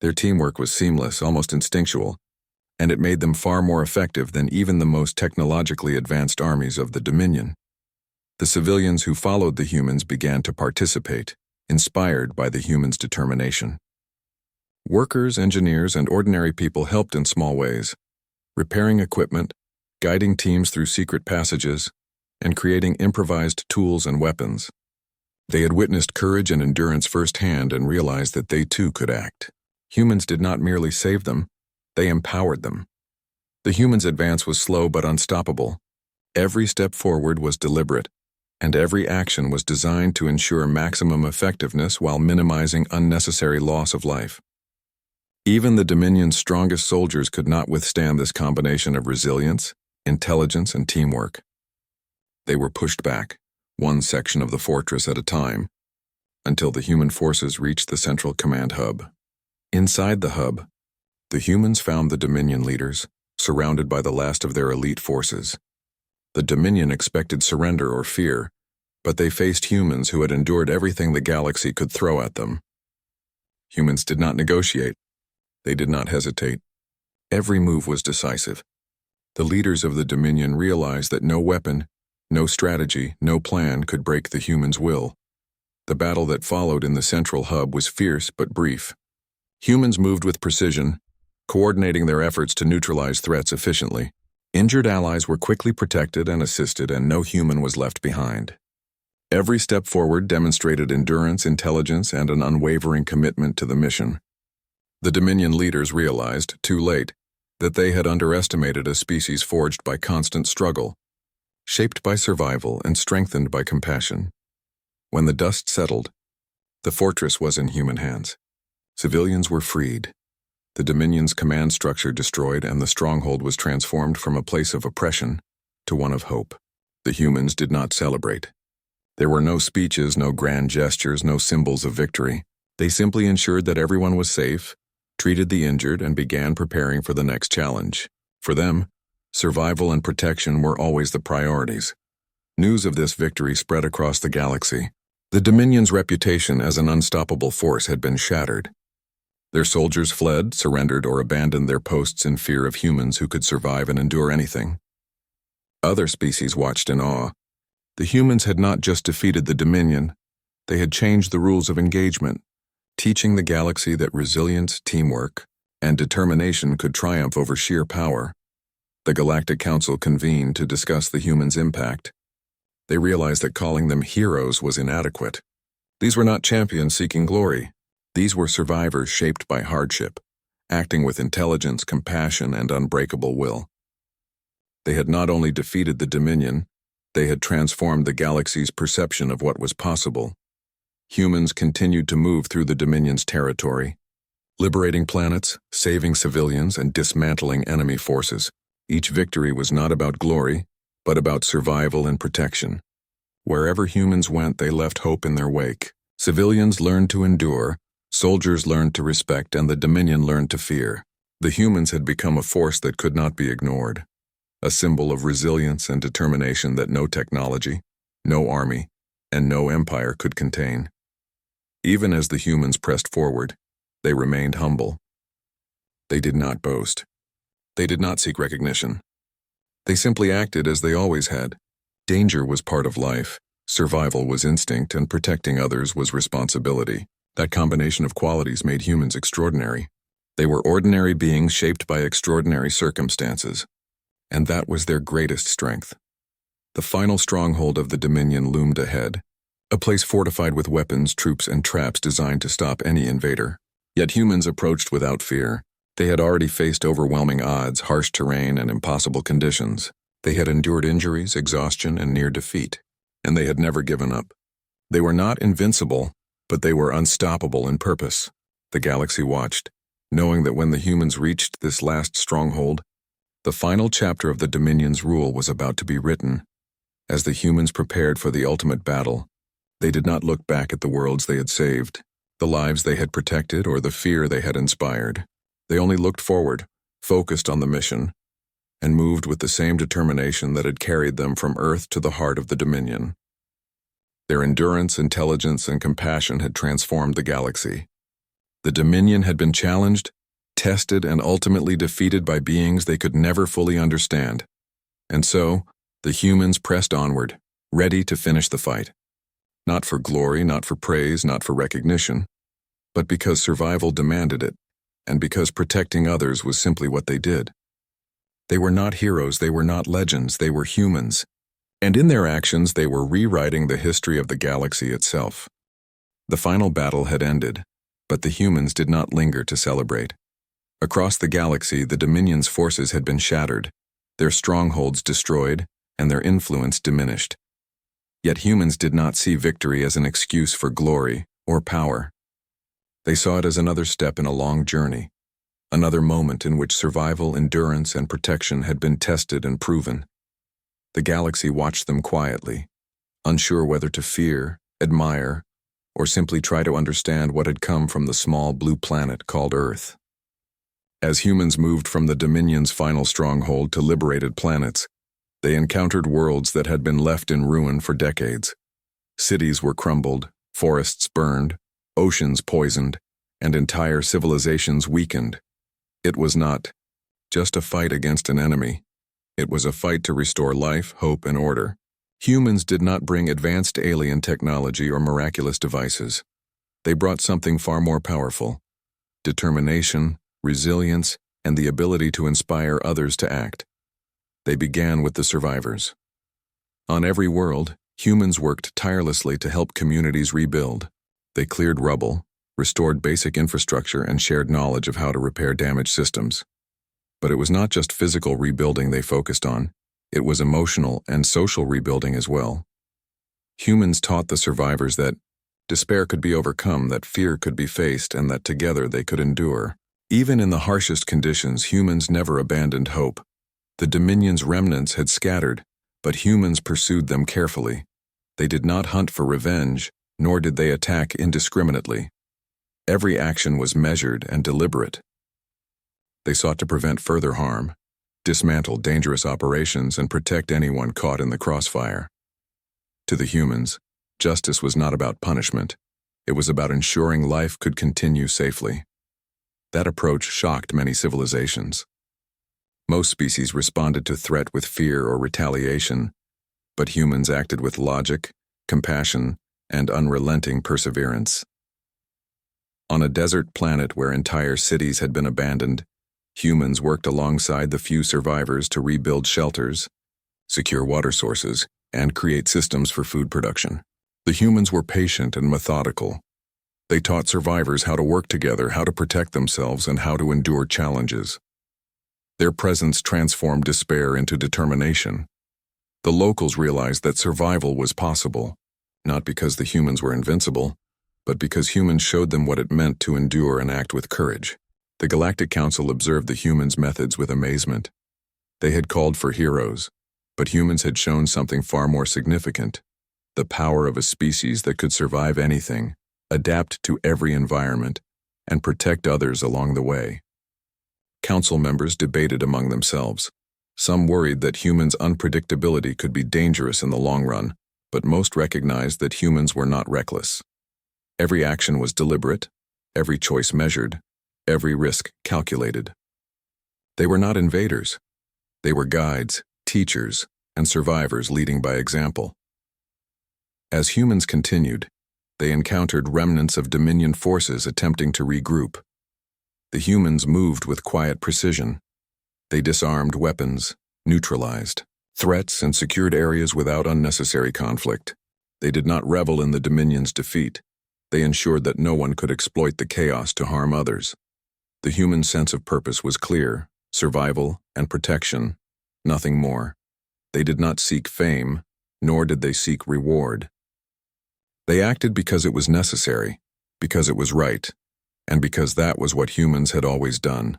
Their teamwork was seamless, almost instinctual, and it made them far more effective than even the most technologically advanced armies of the Dominion. The civilians who followed the humans began to participate, inspired by the humans' determination. Workers, engineers, and ordinary people helped in small ways, repairing equipment, guiding teams through secret passages, and creating improvised tools and weapons. They had witnessed courage and endurance firsthand and realized that they too could act. Humans did not merely save them, they empowered them. The humans' advance was slow but unstoppable. Every step forward was deliberate, and every action was designed to ensure maximum effectiveness while minimizing unnecessary loss of life. Even the Dominion's strongest soldiers could not withstand this combination of resilience, intelligence, and teamwork. They were pushed back, one section of the fortress at a time, until the human forces reached the central command hub. Inside the hub, the humans found the Dominion leaders, surrounded by the last of their elite forces. The Dominion expected surrender or fear, but they faced humans who had endured everything the galaxy could throw at them. Humans did not negotiate. They did not hesitate. Every move was decisive. The leaders of the Dominion realized that no weapon, no strategy, no plan could break the humans' will. The battle that followed in the central hub was fierce but brief. Humans moved with precision, coordinating their efforts to neutralize threats efficiently. Injured allies were quickly protected and assisted, and no human was left behind. Every step forward demonstrated endurance, intelligence, and an unwavering commitment to the mission. The Dominion leaders realized, too late, that they had underestimated a species forged by constant struggle, shaped by survival and strengthened by compassion. When the dust settled, the fortress was in human hands. Civilians were freed. The Dominion's command structure destroyed, and the stronghold was transformed from a place of oppression to one of hope. The humans did not celebrate. There were no speeches, no grand gestures, no symbols of victory. They simply ensured that everyone was safe, treated the injured, and began preparing for the next challenge. For them, survival and protection were always the priorities. News of this victory spread across the galaxy. The Dominion's reputation as an unstoppable force had been shattered. Their soldiers fled, surrendered, or abandoned their posts in fear of humans who could survive and endure anything. Other species watched in awe. The humans had not just defeated the Dominion, they had changed the rules of engagement, teaching the galaxy that resilience, teamwork, and determination could triumph over sheer power. The Galactic Council convened to discuss the humans' impact. They realized that calling them heroes was inadequate. These were not champions seeking glory. These were survivors shaped by hardship, acting with intelligence, compassion, and unbreakable will. They had not only defeated the Dominion, they had transformed the galaxy's perception of what was possible. Humans continued to move through the Dominion's territory, liberating planets, saving civilians, and dismantling enemy forces. Each victory was not about glory, but about survival and protection. Wherever humans went, they left hope in their wake. Civilians learned to endure, soldiers learned to respect, and the Dominion learned to fear. The humans had become a force that could not be ignored, a symbol of resilience and determination that no technology, no army, and no empire could contain. Even as the humans pressed forward, they remained humble. They did not boast. They did not seek recognition. They simply acted as they always had. Danger was part of life, survival was instinct, and protecting others was responsibility. That combination of qualities made humans extraordinary. They were ordinary beings shaped by extraordinary circumstances, and that was their greatest strength. The final stronghold of the Dominion loomed ahead, a place fortified with weapons, troops, and traps designed to stop any invader. Yet humans approached without fear. They had already faced overwhelming odds, harsh terrain, and impossible conditions. They had endured injuries, exhaustion, and near defeat, and they had never given up. They were not invincible, but they were unstoppable in purpose. The galaxy watched, knowing that when the humans reached this last stronghold, the final chapter of the Dominion's rule was about to be written. As the humans prepared for the ultimate battle, they did not look back at the worlds they had saved, the lives they had protected, or the fear they had inspired. They only looked forward, focused on the mission, and moved with the same determination that had carried them from Earth to the heart of the Dominion. Their endurance, intelligence, and compassion had transformed the galaxy. The Dominion had been challenged, tested, and ultimately defeated by beings they could never fully understand. And so, the humans pressed onward, ready to finish the fight. Not for glory, not for praise, not for recognition, but because survival demanded it, and because protecting others was simply what they did. They were not heroes, they were not legends, they were humans. And in their actions, they were rewriting the history of the galaxy itself. The final battle had ended, but the humans did not linger to celebrate. Across the galaxy, the Dominion's forces had been shattered, their strongholds destroyed, and their influence diminished. Yet humans did not see victory as an excuse for glory or power. They saw it as another step in a long journey, another moment in which survival, endurance, and protection had been tested and proven. The galaxy watched them quietly, unsure whether to fear, admire, or simply try to understand what had come from the small blue planet called Earth. As humans moved from the Dominion's final stronghold to liberated planets, they encountered worlds that had been left in ruin for decades. Cities were crumbled, forests burned, oceans poisoned, and entire civilizations weakened. It was not just a fight against an enemy. It was a fight to restore life, hope, and order. Humans did not bring advanced alien technology or miraculous devices. They brought something far more powerful: determination, resilience, and the ability to inspire others to act. They began with the survivors. On every world, humans worked tirelessly to help communities rebuild. They cleared rubble, restored basic infrastructure, and shared knowledge of how to repair damaged systems. But it was not just physical rebuilding they focused on. It was emotional and social rebuilding as well. Humans taught the survivors that despair could be overcome, that fear could be faced, and that together they could endure. Even in the harshest conditions, humans never abandoned hope. The Dominion's remnants had scattered, but humans pursued them carefully. They did not hunt for revenge, nor did they attack indiscriminately. Every action was measured and deliberate. They sought to prevent further harm, dismantle dangerous operations, and protect anyone caught in the crossfire. To the humans, justice was not about punishment. It was about ensuring life could continue safely. That approach shocked many civilizations. Most species responded to threat with fear or retaliation, but humans acted with logic, compassion, and unrelenting perseverance. On a desert planet where entire cities had been abandoned, humans worked alongside the few survivors to rebuild shelters, secure water sources, and create systems for food production. The humans were patient and methodical. They taught survivors how to work together, how to protect themselves, and how to endure challenges. Their presence transformed despair into determination. The locals realized that survival was possible, not because the humans were invincible, but because humans showed them what it meant to endure and act with courage. The Galactic Council observed the humans' methods with amazement. They had called for heroes, but humans had shown something far more significant: the power of a species that could survive anything, adapt to every environment, and protect others along the way. Council members debated among themselves. Some worried that humans' unpredictability could be dangerous in the long run, but most recognized that humans were not reckless. Every action was deliberate, every choice measured, every risk calculated. They were not invaders. They were guides, teachers, and survivors leading by example. As humans continued, they encountered remnants of Dominion forces attempting to regroup. The humans moved with quiet precision. They disarmed weapons, neutralized threats, and secured areas without unnecessary conflict. They did not revel in the Dominion's defeat. They ensured that no one could exploit the chaos to harm others. The human sense of purpose was clear: survival and protection, nothing more. They did not seek fame, nor did they seek reward. They acted because it was necessary, because it was right, and because that was what humans had always done.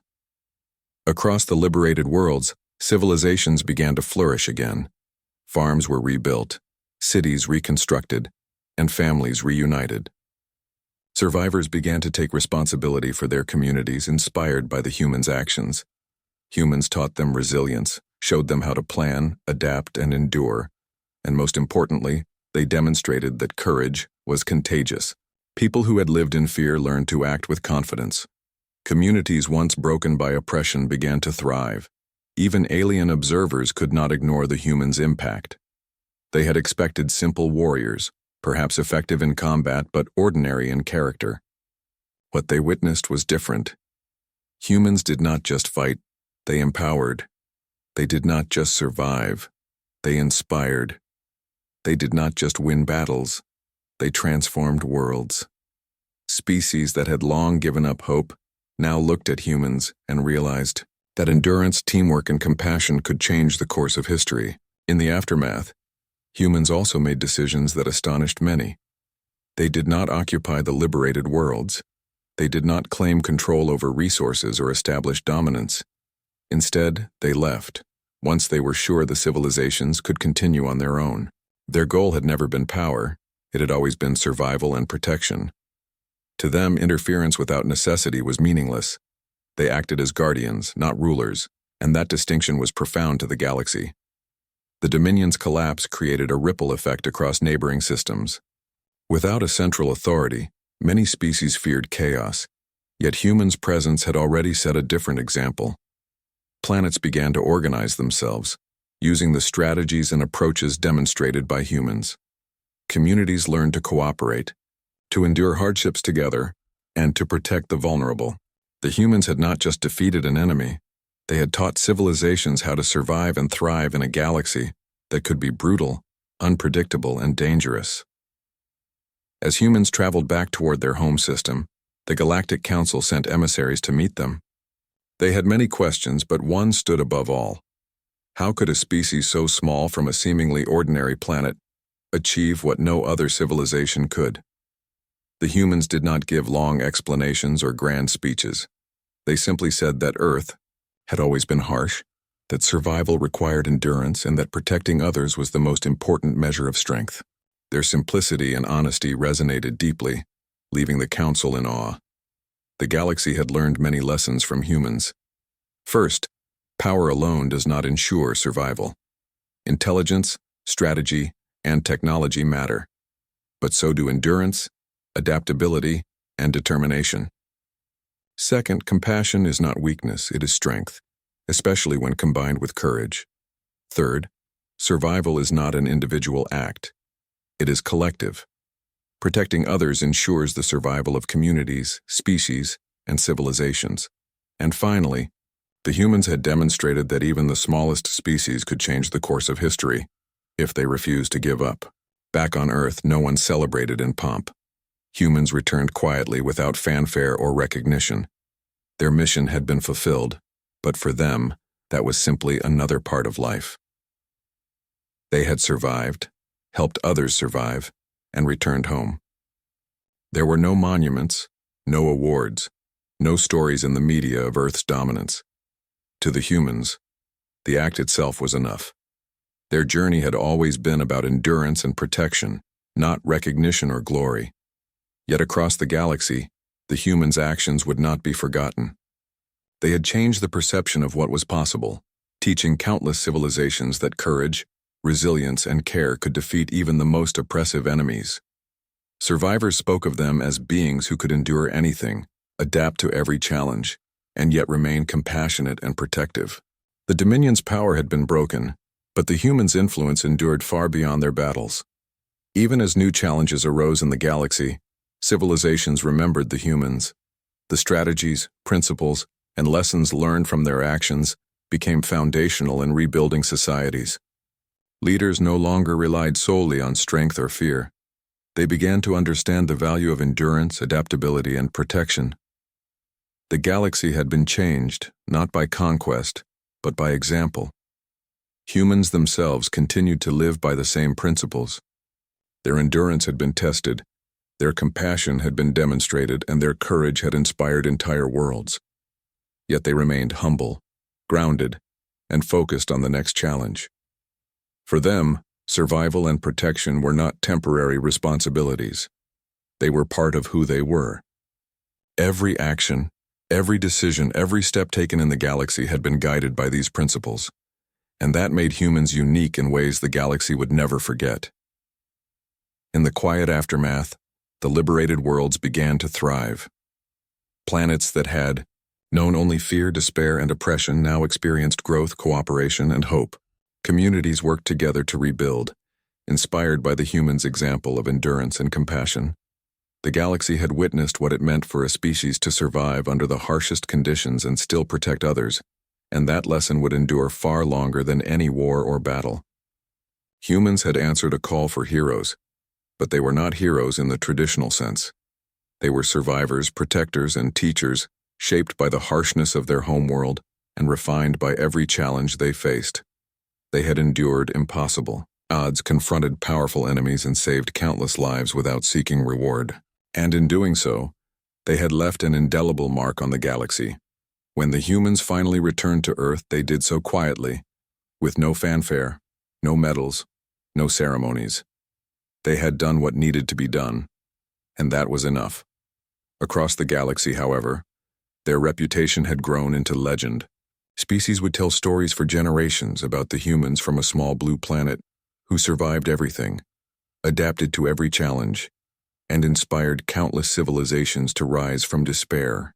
Across the liberated worlds, civilizations began to flourish again. Farms were rebuilt, cities reconstructed, and families reunited. Survivors began to take responsibility for their communities, inspired by the humans' actions. Humans taught them resilience, showed them how to plan, adapt, and endure, and most importantly, they demonstrated that courage was contagious. People who had lived in fear learned to act with confidence. Communities once broken by oppression began to thrive. Even alien observers could not ignore the humans' impact. They had expected simple warriors, perhaps effective in combat but ordinary in character. What they witnessed was different. Humans did not just fight, they empowered. They did not just survive, they inspired. They did not just win battles, they transformed worlds. Species that had long given up hope now looked at humans and realized that endurance, teamwork, and compassion could change the course of history. In the aftermath, humans also made decisions that astonished many. They did not occupy the liberated worlds. They did not claim control over resources or establish dominance. Instead, they left, once they were sure the civilizations could continue on their own. Their goal had never been power, it had always been survival and protection. To them, interference without necessity was meaningless. They acted as guardians, not rulers, and that distinction was profound to the galaxy. The Dominion's collapse created a ripple effect across neighboring systems. Without a central authority, many species feared chaos, yet humans' presence had already set a different example. Planets began to organize themselves, using the strategies and approaches demonstrated by humans. Communities learned to cooperate, to endure hardships together, and to protect the vulnerable. The humans had not just defeated an enemy, they had taught civilizations how to survive and thrive in a galaxy that could be brutal, unpredictable, and dangerous. As humans traveled back toward their home system, the Galactic Council sent emissaries to meet them. They had many questions, but one stood above all. How could a species so small from a seemingly ordinary planet achieve what no other civilization could? The humans did not give long explanations or grand speeches. They simply said that Earth had always been harsh, that survival required endurance, and that protecting others was the most important measure of strength. Their simplicity and honesty resonated deeply, leaving the Council in awe. The galaxy had learned many lessons from humans. First, power alone does not ensure survival. Intelligence, strategy, and technology matter, but so do endurance, adaptability, and determination. Second, compassion is not weakness, it is strength, especially when combined with courage. Third, survival is not an individual act, it is collective. Protecting others ensures the survival of communities, species, and civilizations. And finally, the humans had demonstrated that even the smallest species could change the course of history if they refused to give up. Back on Earth, no one celebrated in pomp. Humans returned quietly without fanfare or recognition. Their mission had been fulfilled, but for them, that was simply another part of life. They had survived, helped others survive, and returned home. There were no monuments, no awards, no stories in the media of Earth's dominance. To the humans, The act itself was enough. Their journey had always been about endurance and protection, not recognition or glory. Yet across the galaxy, the humans' actions would not be forgotten. They had changed the perception of what was possible, teaching countless civilizations that courage, resilience, and care could defeat even the most oppressive enemies. Survivors spoke of them as beings who could endure anything, adapt to every challenge, and yet remain compassionate and protective. The Dominion's power had been broken, but the humans' influence endured far beyond their battles. Even as new challenges arose in the galaxy, civilizations remembered the humans. The strategies, principles, and lessons learned from their actions became foundational in rebuilding societies. Leaders no longer relied solely on strength or fear. They began to understand the value of endurance, adaptability, and protection. The galaxy had been changed, not by conquest, but by example. Humans themselves continued to live by the same principles. Their endurance had been tested, their compassion had been demonstrated, and their courage had inspired entire worlds. Yet they remained humble, grounded, and focused on the next challenge. For them, survival and protection were not temporary responsibilities. They were part of who they were. Every action, every decision, every step taken in the galaxy had been guided by these principles, and that made humans unique in ways the galaxy would never forget. In the quiet aftermath, the liberated worlds began to thrive. Planets that had known only fear, despair, and oppression now experienced growth, cooperation, and hope. Communities worked together to rebuild, inspired by the humans' example of endurance and compassion. The galaxy had witnessed what it meant for a species to survive under the harshest conditions and still protect others, and that lesson would endure far longer than any war or battle. Humans had answered a call for heroes, but they were not heroes in the traditional sense. They were survivors, protectors, and teachers, shaped by the harshness of their homeworld and refined by every challenge they faced. They had endured impossible odds, confronted powerful enemies, and saved countless lives without seeking reward. And in doing so, they had left an indelible mark on the galaxy. When the humans finally returned to Earth, they did so quietly, with no fanfare, no medals, no ceremonies. They had done what needed to be done, and that was enough. Across the galaxy, however, their reputation had grown into legend. Species would tell stories for generations about the humans from a small blue planet who survived everything, adapted to every challenge, and inspired countless civilizations to rise from despair